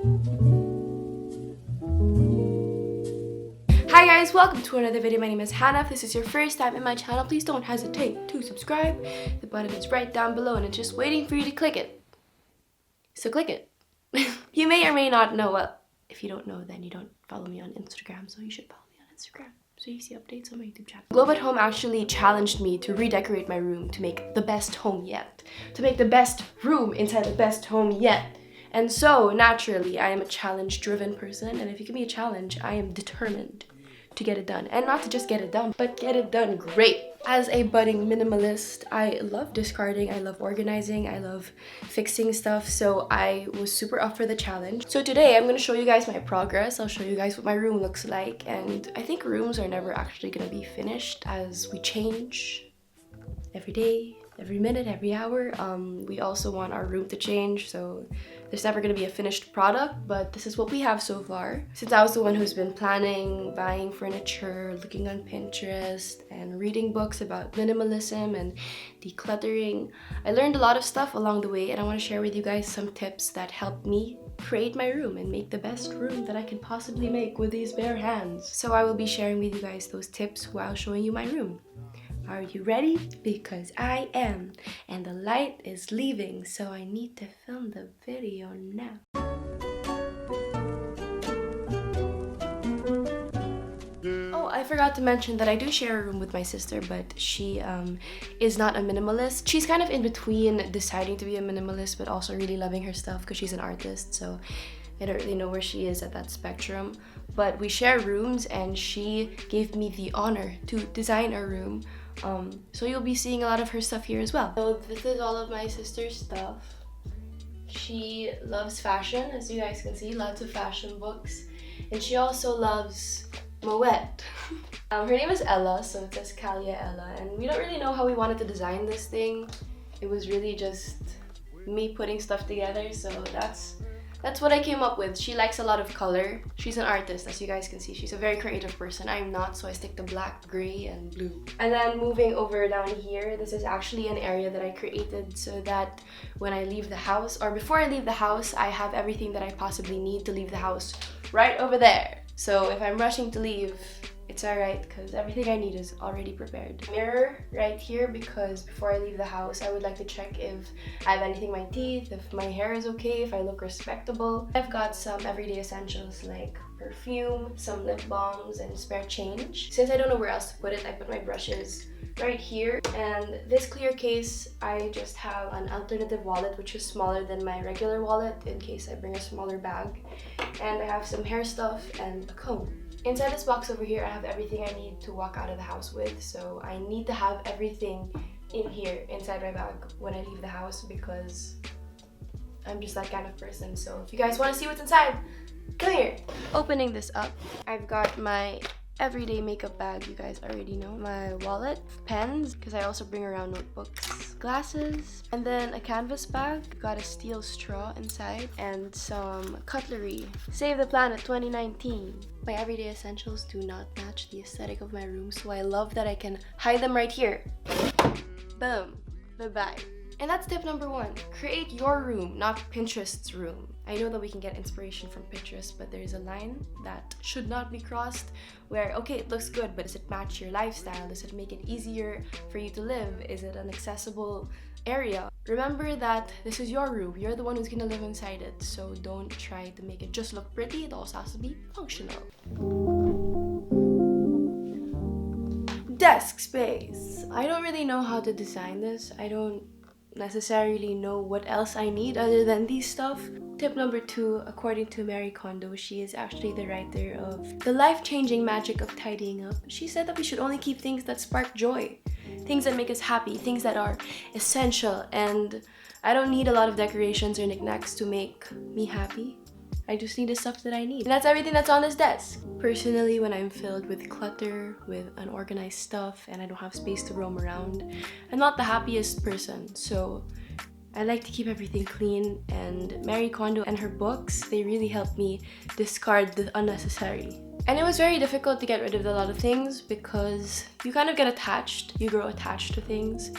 Hi guys, welcome to another video. My name is Hannah. If this is your first time in my channel, please don't hesitate to subscribe. The button is right down below and it's just waiting for you to click it. So click it. You may or may not know, well, if you don't know, then you don't follow me on Instagram, so you should follow me on Instagram so you see updates on my YouTube channel. Globe at Home actually challenged me to redecorate my room to make the best home yet. To make the best room inside the best home yet. And so, naturally, I am a challenge-driven person, and if you give me a challenge, I am determined to get it done. And not to just get it done, but get it done great. As a budding minimalist, I love discarding, I love organizing, I love fixing stuff, so I was super up for the challenge. So today, I'm gonna show you guys my progress. I'll show you guys what my room looks like, and I think rooms are never actually gonna be finished as we change every day, every minute, every hour. We also want our room to change, so there's never going to be a finished product, but this is what we have so far. Since I was the one who's been planning, buying furniture, looking on Pinterest, and reading books about minimalism and decluttering, I learned a lot of stuff along the way, and I want to share with you guys some tips that helped me create my room and make the best room that I can possibly make with these bare hands. So I will be sharing with you guys those tips while showing you my room. Are you ready? Because I am, and the light is leaving, so I need to film the video now. Oh, I forgot to mention that I do share a room with my sister, but she is not a minimalist. She's kind of in between deciding to be a minimalist, but also really loving her stuff because she's an artist, so I don't really know where she is at that spectrum. But we share rooms, and she gave me the honor to design a room. So you'll be seeing a lot of her stuff here as well. So this is all of my sister's stuff. She loves fashion, as you guys can see, lots of fashion books. And she also loves Moet. Her name is Ella, so it says Kalia Ella. And we don't really know how we wanted to design this thing. It was really just me putting stuff together, so that's what I came up with. She likes a lot of color. She's an artist, as you guys can see. She's a very creative person. I'm not, so I stick to black, gray, and blue. And then moving over down here, this is actually an area that I created so that when I leave the house, or before I leave the house, I have everything that I possibly need to leave the house right over there. So if I'm rushing to leave, it's alright because everything I need is already prepared. Mirror right here because before I leave the house, I would like to check if I have anything in my teeth, if my hair is okay, if I look respectable. I've got some everyday essentials like perfume, some lip balms, and spare change. Since I don't know where else to put it, I put my brushes right here. And this clear case, I just have an alternative wallet which is smaller than my regular wallet in case I bring a smaller bag. And I have some hair stuff and a comb. Inside this box over here, I have everything I need to walk out of the house with. So I need to have everything in here inside my bag when I leave the house because I'm just that kind of person. So if you guys want to see what's inside, come here. Opening this up, I've got my everyday makeup bag, you guys already know. My wallet, pens, because I also bring around notebooks, glasses, and then a canvas bag. Got a steel straw inside, and some cutlery. Save the Planet 2019. My everyday essentials do not match the aesthetic of my room, so I love that I can hide them right here. Boom. Bye-bye. And that's tip number 1. Create your room, not Pinterest's room. I know that we can get inspiration from Pinterest, but there's a line that should not be crossed where, okay, it looks good, but does it match your lifestyle? Does it make it easier for you to live? Is it an accessible area? Remember that this is your room. You're the one who's gonna live inside it, so don't try to make it just look pretty. It also has to be functional. Desk space. I don't really know how to design this. I don't necessarily know what else I need other than these stuff. Tip number 2, according to Marie Kondo, she is actually the writer of The Life-Changing Magic of Tidying Up. She said that we should only keep things that spark joy, things that make us happy, things that are essential, and I don't need a lot of decorations or knickknacks to make me happy. I just need the stuff that I need. And that's everything that's on this desk. Personally, when I'm filled with clutter, with unorganized stuff, and I don't have space to roam around, I'm not the happiest person. So I like to keep everything clean, and Marie Kondo and her books, they really help me discard the unnecessary. And it was very difficult to get rid of a lot of things because you kind of get attached, you grow attached to things.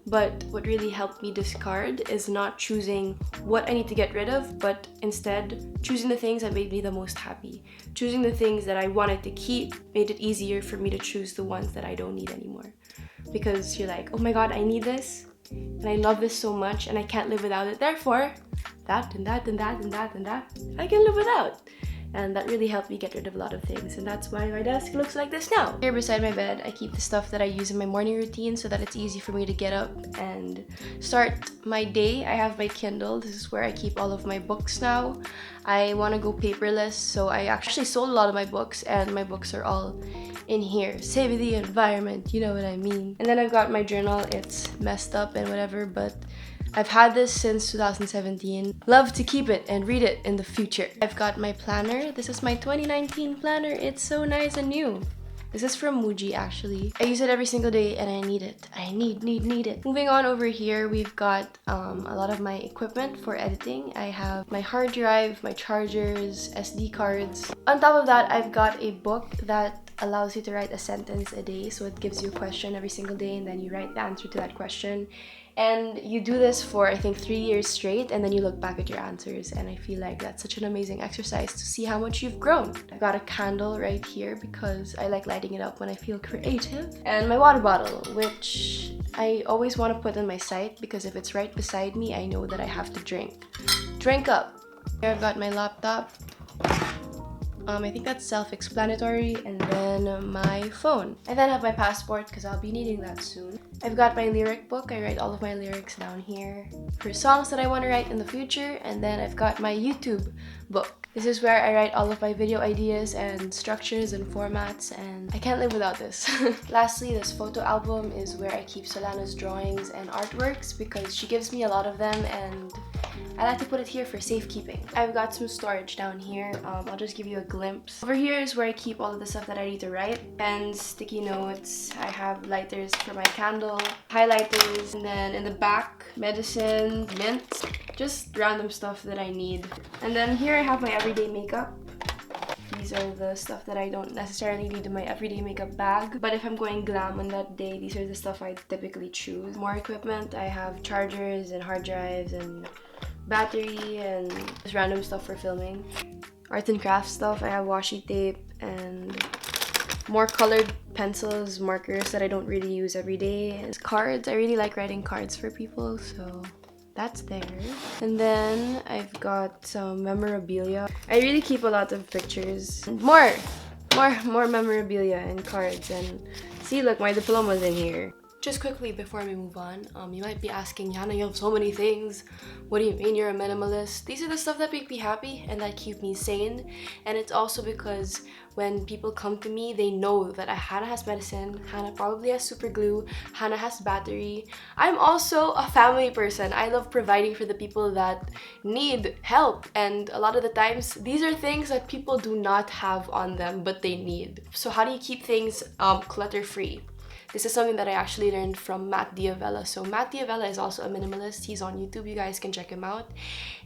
But what really helped me discard is not choosing what I need to get rid of, but instead choosing the things that made me the most happy. Choosing the things that I wanted to keep made it easier for me to choose the ones that I don't need anymore. Because you're like, oh my god, I need this, and I love this so much, and I can't live without it. Therefore, that and that and that and that and that, I can live without. And that really helped me get rid of a lot of things, and that's why my desk looks like this now. Here beside my bed, I keep the stuff that I use in my morning routine so that it's easy for me to get up and start my day. I have my Kindle. This is where I keep all of my books now. I want to go paperless, so I actually sold a lot of my books, and my books are all in here. Save the environment, you know what I mean. And then I've got my journal. It's messed up and whatever, but I've had this since 2017. Love to keep it and read it in the future. I've got my planner. This is my 2019 planner. It's so nice and new. This is from Muji actually. I use it every single day and I need it. I need it. Moving on over here, we've got a lot of my equipment for editing. I have my hard drive, my chargers, SD cards. On top of that, I've got a book that allows you to write a sentence a day. So it gives you a question every single day and then you write the answer to that question. And you do this for, I think, 3 years straight, and then you look back at your answers, and I feel like that's such an amazing exercise to see how much you've grown. I've got a candle right here because I like lighting it up when I feel creative. And my water bottle, which I always want to put on my site because if it's right beside me, I know that I have to drink. Drink up! Here I've got my laptop. I think that's self-explanatory, and then my phone. I then have my passport because I'll be needing that soon. I've got my lyric book. I write all of my lyrics down here for songs that I want to write in the future, and then I've got my YouTube book. This is where I write all of my video ideas and structures and formats, and I can't live without this. Lastly, this photo album is where I keep Solana's drawings and artworks because she gives me a lot of them, and I like to put it here for safekeeping. I've got some storage down here. I'll just give you a glimpse. Over here is where I keep all of the stuff that I need to write. Pens, sticky notes, I have lighters for my candle, highlighters, and then in the back, medicine, mints, just random stuff that I need. And then here I have my everyday makeup. These are the stuff that I don't necessarily need in my everyday makeup bag. But if I'm going glam on that day, these are the stuff I typically choose. More equipment, I have chargers and hard drives and battery and just random stuff for filming. Art and craft stuff, I have washi tape and more colored pencils, markers that I don't really use every day. And cards, I really like writing cards for people, so that's there. And then I've got some memorabilia. I really keep a lot of pictures. And more memorabilia and cards. And see, look, my diploma's in here. Just quickly before we move on, you might be asking, Yana, you have so many things. What do you mean you're a minimalist? These are the stuff that make me happy and that keep me sane. And it's also because when people come to me, they know that Hannah has medicine, Hannah probably has super glue, Hannah has battery. I'm also a family person. I love providing for the people that need help. And a lot of the times, these are things that people do not have on them, but they need. So how do you keep things clutter-free? This is something that I actually learned from Matt Diavella. So Matt Diavella is also a minimalist. He's on YouTube. You guys can check him out.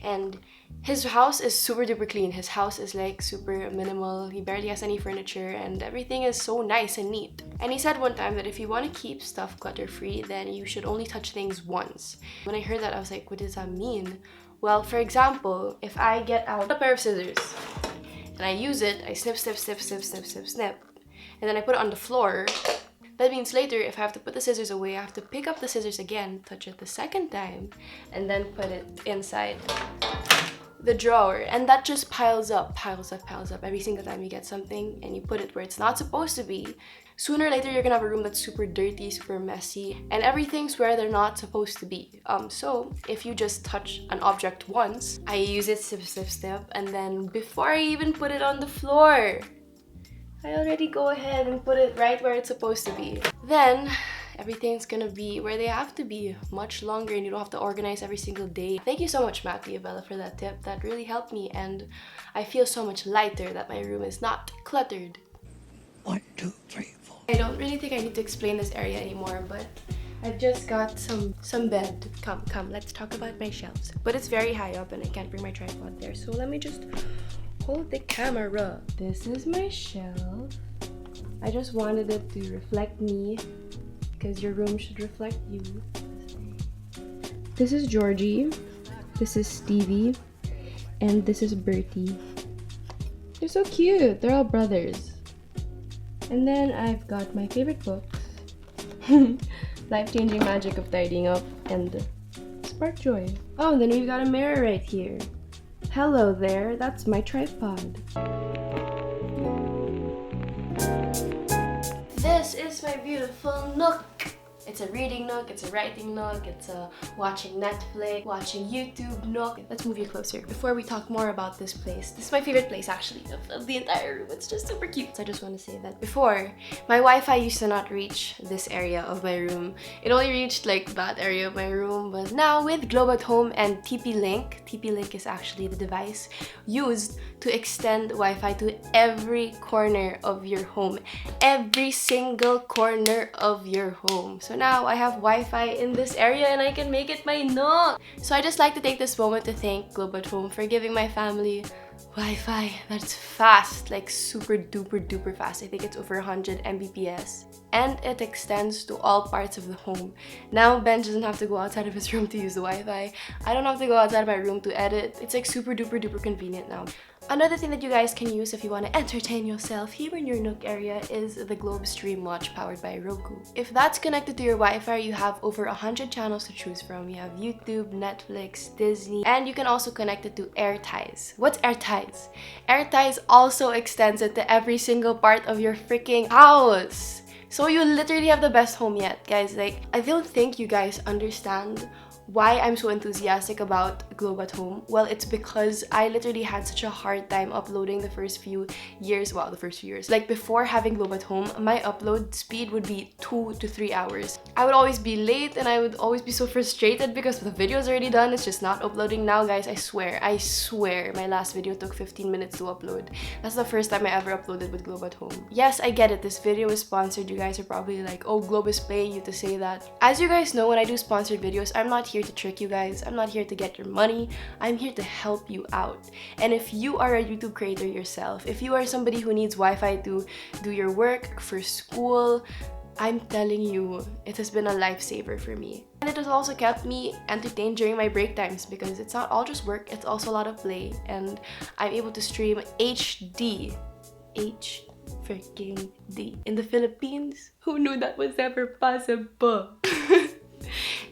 And his house is super duper clean. His house is like super minimal. He barely has any furniture and everything is so nice and neat. And he said one time that if you want to keep stuff clutter-free, then you should only touch things once. When I heard that, I was like, what does that mean? Well, for example, if I get out a pair of scissors and I use it, I snip, snip, snip, snip, snip, snip, snip, and then I put it on the floor. That means later, if I have to put the scissors away, I have to pick up the scissors again, touch it the second time, and then put it inside the drawer. And that just piles up every single time you get something and you put it where it's not supposed to be. Sooner or later, you're gonna have a room that's super dirty, super messy, and everything's where they're not supposed to be. So if you just touch an object once, I use it snip, snip, snip, and then before I even put it on the floor, I already go ahead and put it right where it's supposed to be. Then everything's gonna be where they have to be much longer and you don't have to organize every single day. Thank you so much, Matt Diavella, for that tip. That really helped me and I feel so much lighter that my room is not cluttered. 1, 2, 3, 4. I don't really think I need to explain this area anymore, but I've just got some bed. Come, let's talk about my shelves. But it's very high up and I can't bring my tripod there, so let me just hold the camera. This is my shelf. I just wanted it to reflect me because your room should reflect you. This This is Georgie, this is Stevie, and this is Bertie. They're so cute. They're all brothers. And then I've got my favorite books. Life-Changing Magic of Tidying Up and Spark Joy. Oh, and then we've got a mirror right here. Hello there, that's my tripod. This is my beautiful nook. It's a reading nook, it's a writing nook, it's a watching Netflix, watching YouTube nook. Let's move you closer. Before we talk more about this place, this is my favorite place actually of the entire room. It's just super cute. So I just want to say that before, my Wi-Fi used to not reach this area of my room. It only reached like that area of my room, but now with Globe at Home and TP-Link is actually the device used to extend Wi-Fi to every corner of your home. Every single corner of your home. So now I have Wi-Fi in this area and I can make it my nook. So I just like to take this moment to thank Globe at Home for giving my family Wi-Fi that's fast, like super duper fast. I think it's over 100 Mbps. And it extends to all parts of the home. Now Ben doesn't have to go outside of his room to use the Wi-Fi. I don't have to go outside of my room to edit. It's like super duper convenient now. Another thing that you guys can use if you want to entertain yourself here in your Nook area is the Globe Stream Watch powered by Roku. If that's connected to your Wi-Fi, you have over 100 channels to choose from. You have YouTube, Netflix, Disney, and you can also connect it to AirTies. What's AirTies? AirTies also extends it to every single part of your freaking house. So you literally have the best home yet, guys. Like, I don't think you guys understand why I'm so enthusiastic about Globe at Home. Well, it's because I literally had such a hard time uploading the first few years. Like before having Globe at Home, my upload speed would be 2 to 3 hours. I would always be late and I would always be so frustrated because the video's already done, it's just not uploading. Now guys, I swear my last video took 15 minutes to upload. That's the first time I ever uploaded with Globe at Home. Yes, I get it, this video is sponsored. You guys are probably like, oh, Globe is paying you to say that. As you guys know, when I do sponsored videos, I'm not here to trick you guys. I'm not here to get your money. I'm here to help you out. And if you are a YouTube creator yourself, if you are somebody who needs Wi-Fi to do your work, for school, I'm telling you, it has been a lifesaver for me. And it has also kept me entertained during my break times because it's not all just work, it's also a lot of play. And I'm able to stream HD. Freaking D. In the Philippines? Who knew that was ever possible?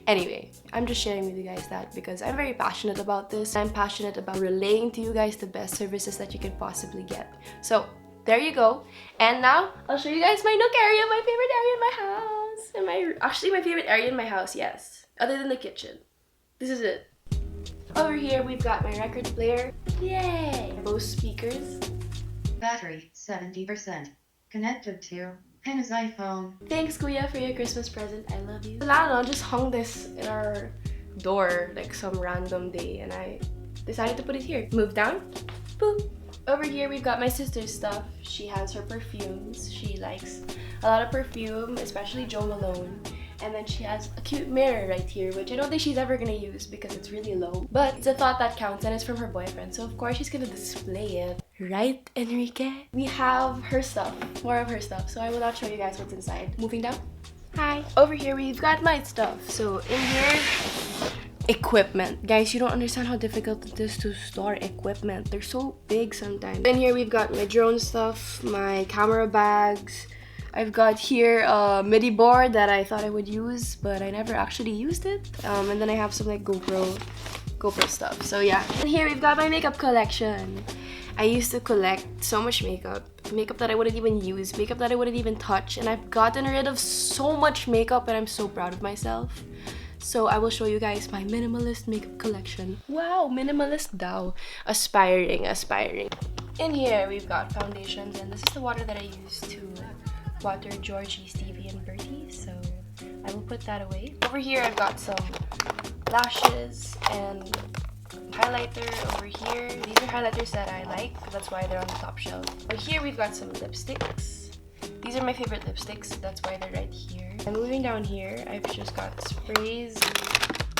Anyway, I'm just sharing with you guys that because I'm very passionate about this. I'm passionate about relaying to you guys the best services that you could possibly get. So, there you go. And now, I'll show you guys my Nook area, my favorite area in my house. Actually, my favorite area in my house, yes. Other than the kitchen. This is it. Over here, we've got my record player. Yay! Bose speakers. Battery 70%. Connected to Hannah's iPhone. Thanks, Kuya, for your Christmas present. I love you. I just hung this in our door like some random day and I decided to put it here. Move down. Boop. Over here, we've got my sister's stuff. She has her perfumes. She likes a lot of perfume, especially Jo Malone. And then she has a cute mirror right here, which I don't think she's ever gonna use because it's really low. But it's a thought that counts and it's from her boyfriend. So of course she's gonna display it. Right, Enrique? We have her stuff, more of her stuff. So I will not show you guys what's inside. Moving down. Hi. Over here, we've got my stuff. So in here, equipment. Guys, you don't understand how difficult it is to store equipment. They're so big sometimes. In here, we've got my drone stuff, my camera bags. I've got here a MIDI board that I thought I would use, but I never actually used it. And then I have some like GoPro stuff. So yeah. And here we've got my makeup collection. I used to collect so much makeup that I wouldn't even use, makeup that I wouldn't even touch, and I've gotten rid of so much makeup and I'm so proud of myself. So I will show you guys my minimalist makeup collection. Wow, minimalist daw. Aspiring. In here we've got foundations, and this is the water that I use to water Georgie, Stevie, and Bertie, so I will put that away. Over here I've got some lashes and highlighter over here. These are highlighters that I like, that's why they're on the top shelf. Over here we've got some lipsticks. These are my favorite lipsticks, that's why they're right here. And moving down here, I've just got sprays,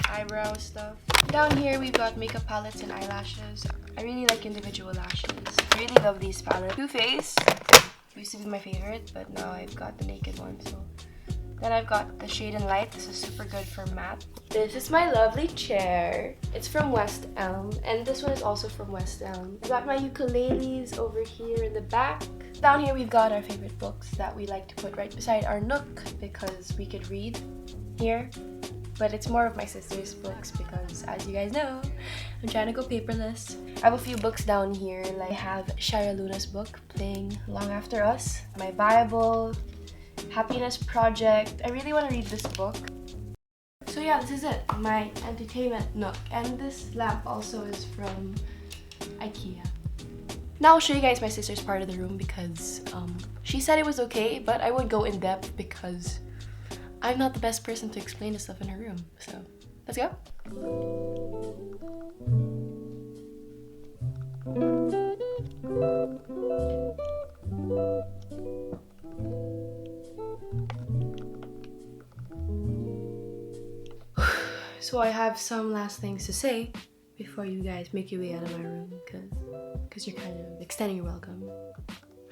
eyebrow stuff. Down here we've got makeup palettes and eyelashes. I really like individual lashes. I really love these palettes. Too Faced used to be my favorite, but now I've got the naked one, so Then I've got the shade and light. This is super good for matte. This is my lovely chair. It's from West Elm, and this one is also from West Elm. I've got my ukuleles over here in the back. Down here we've got our favorite books that we like to put right beside our nook because we could read here. But it's more of my sister's books because, as you guys know, I'm trying to go paperless. I have a few books down here. Like I have Shara Luna's book, Playing Long After Us, my Bible, Happiness Project. I really want to read this book. So yeah, this is it, my entertainment nook. And this lamp also is from IKEA. Now I'll show you guys my sister's part of the room because she said it was okay, but I would go in depth because I'm not the best person to explain the stuff in her room. So let's go. So I have some last things to say before you guys make your way out of my room because you're kind of extending your welcome.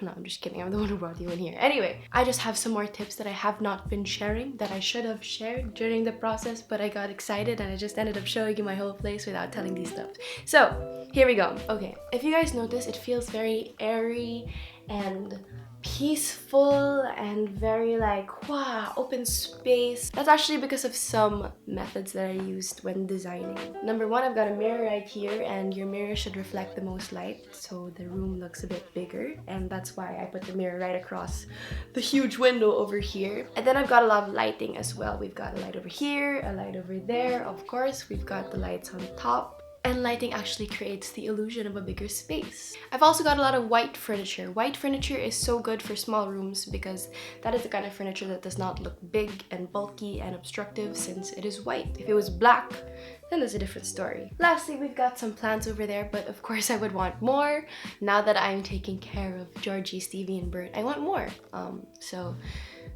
No, I'm just kidding. I'm the one who brought you in here. Anyway, I just have some more tips that I have not been sharing that I should have shared during the process, but I got excited and I just ended up showing you my whole place without telling these stuff. So, here we go. Okay, if you guys notice, it feels very airy and peaceful and very like, wow, open space. That's actually because of some methods that I used when designing. Number one, I've got a mirror right here and your mirror should reflect the most light so the room looks a bit bigger, and that's why I put the mirror right across the huge window over here. And then I've got a lot of lighting as well. We've got a light over here, a light over there, of course. We've got the lights on top. And lighting actually creates the illusion of a bigger space. I've also got a lot of white furniture. White furniture is so good for small rooms because that is the kind of furniture that does not look big and bulky and obstructive since it is white. If it was black, then there's a different story. Lastly, we've got some plants over there, but of course I would want more. Now that I'm taking care of Georgie, Stevie, and Bert, I want more. So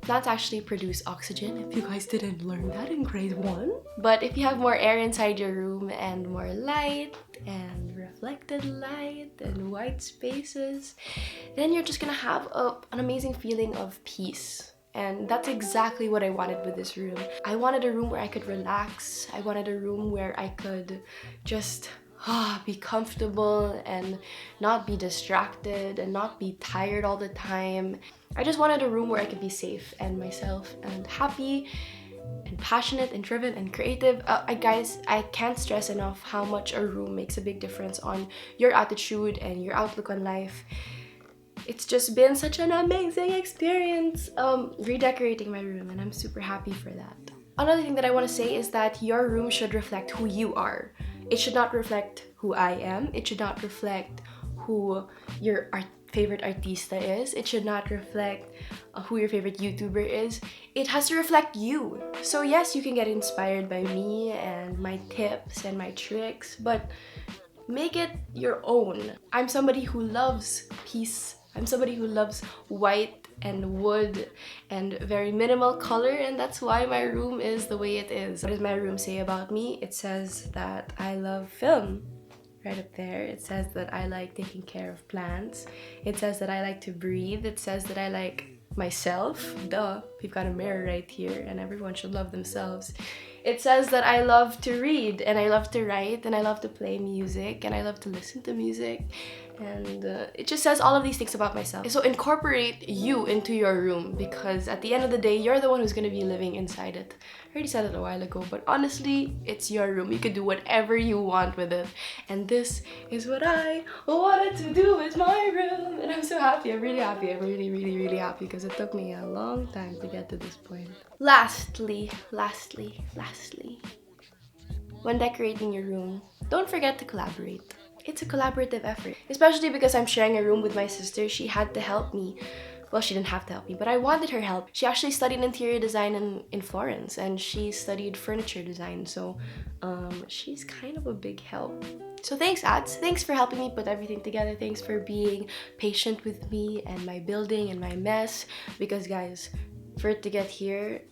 plants actually produce oxygen, if you guys didn't learn that in grade 1. But if you have more air inside your room and more light and reflected light and white spaces, then you're just gonna have an amazing feeling of peace. And that's exactly what I wanted with this room. I wanted a room where I could relax. I wanted a room where I could just be comfortable and not be distracted and not be tired all the time. I just wanted a room where I could be safe and myself and happy and passionate and driven and creative. Guys, I can't stress enough how much a room makes a big difference on your attitude and your outlook on life. It's just been such an amazing experience redecorating my room, and I'm super happy for that. Another thing that I want to say is that your room should reflect who you are. It should not reflect who I am. It should not reflect who your favorite artista is. It should not reflect who your favorite YouTuber is. It has to reflect you. So yes, you can get inspired by me and my tips and my tricks, but make it your own. I'm somebody who loves peace. I'm somebody who loves white and wood and very minimal color, and that's why my room is the way it is. What does my room say about me? It says that I love film. Right up there. It says that I like taking care of plants. It says that I like to breathe. It says that I like myself. Duh. We've got a mirror right here and everyone should love themselves. It says that I love to read and I love to write and I love to play music and I love to listen to music, and it just says all of these things about myself. So incorporate you into your room because at the end of the day, you're the one who's going to be living inside it. I already said it a while ago, but honestly, it's your room. You can do whatever you want with it. And this is what I wanted to do with my room. And I'm so happy. I'm really happy. I'm really, really, really happy because it took me a long time to get to this point. Lastly, when decorating your room, don't forget to collaborate. It's a collaborative effort, especially because I'm sharing a room with my sister. She had to help me. Well, she didn't have to help me, but I wanted her help. She actually studied interior design in Florence, and she studied furniture design, so she's kind of a big help. So thanks, Ads. Thanks for helping me put everything together. Thanks for being patient with me and my building and my mess, because guys, for it to get here,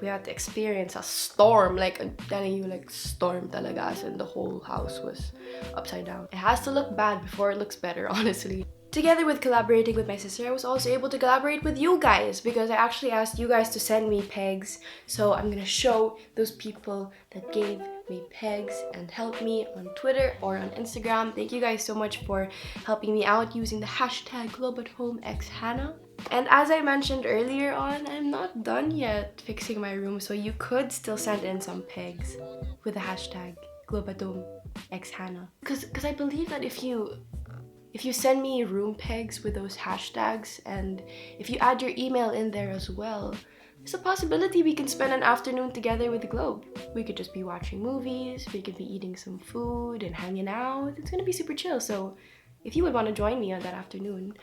we had to experience a storm. Like, I'm telling you, like, storm talaga, and the whole house was upside down. It has to look bad before it looks better, honestly. Together with collaborating with my sister, I was also able to collaborate with you guys because I actually asked you guys to send me pegs. So I'm gonna show those people that gave me pegs and helped me on Twitter or on Instagram. Thank you guys so much for helping me out using the hashtag #GlobeAtHomeXHannah. And as I mentioned earlier on, I'm not done yet fixing my room, so you could still send in some pegs with the hashtag #GlobeAtHomeXHannah. Because I believe that if you send me room pegs with those hashtags and if you add your email in there as well, there's a possibility we can spend an afternoon together with the Globe. We could just be watching movies, we could be eating some food and hanging out. It's gonna be super chill. So if you would want to join me on that afternoon,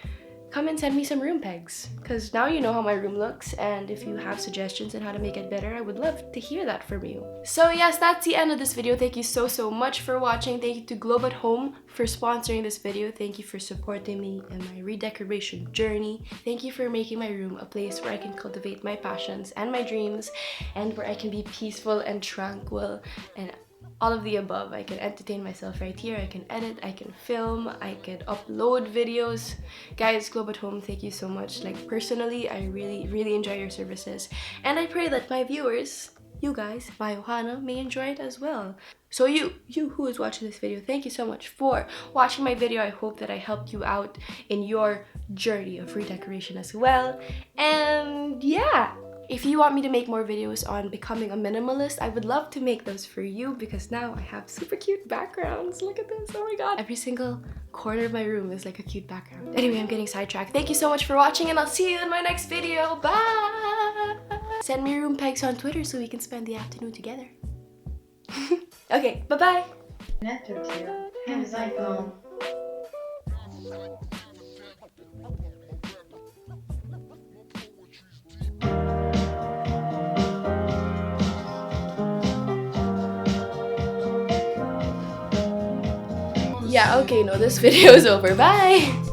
come and send me some room pegs, because now you know how my room looks, and if you have suggestions on how to make it better, I would love to hear that from you. So yes, that's the end of this video. Thank you so much for watching. Thank you to Globe at Home for sponsoring this video. Thank you for supporting me in my redecoration journey. Thank you for making my room a place where I can cultivate my passions and my dreams, and where I can be peaceful and tranquil and all of the above. I can entertain myself right here, I can edit, I can film, I can upload videos. Guys, Globe at Home, thank you so much. Like, personally, I really enjoy your services, and I pray that my viewers, you guys, my Ohana, may enjoy it as well. So you who is watching this video, thank you so much for watching my video. I hope that I helped you out in your journey of redecoration as well. And yeah, if you want me to make more videos on becoming a minimalist, I would love to make those for you, because now I have super cute backgrounds. Look at this, oh my god. Every single corner of my room is like a cute background. Anyway, I'm getting sidetracked. Thank you so much for watching, and I'll see you in my next video. Bye! Send me room pegs on Twitter so we can spend the afternoon together. Okay, bye-bye! Connector 2. His iPhone. Yeah, okay, no, this video is over. Bye!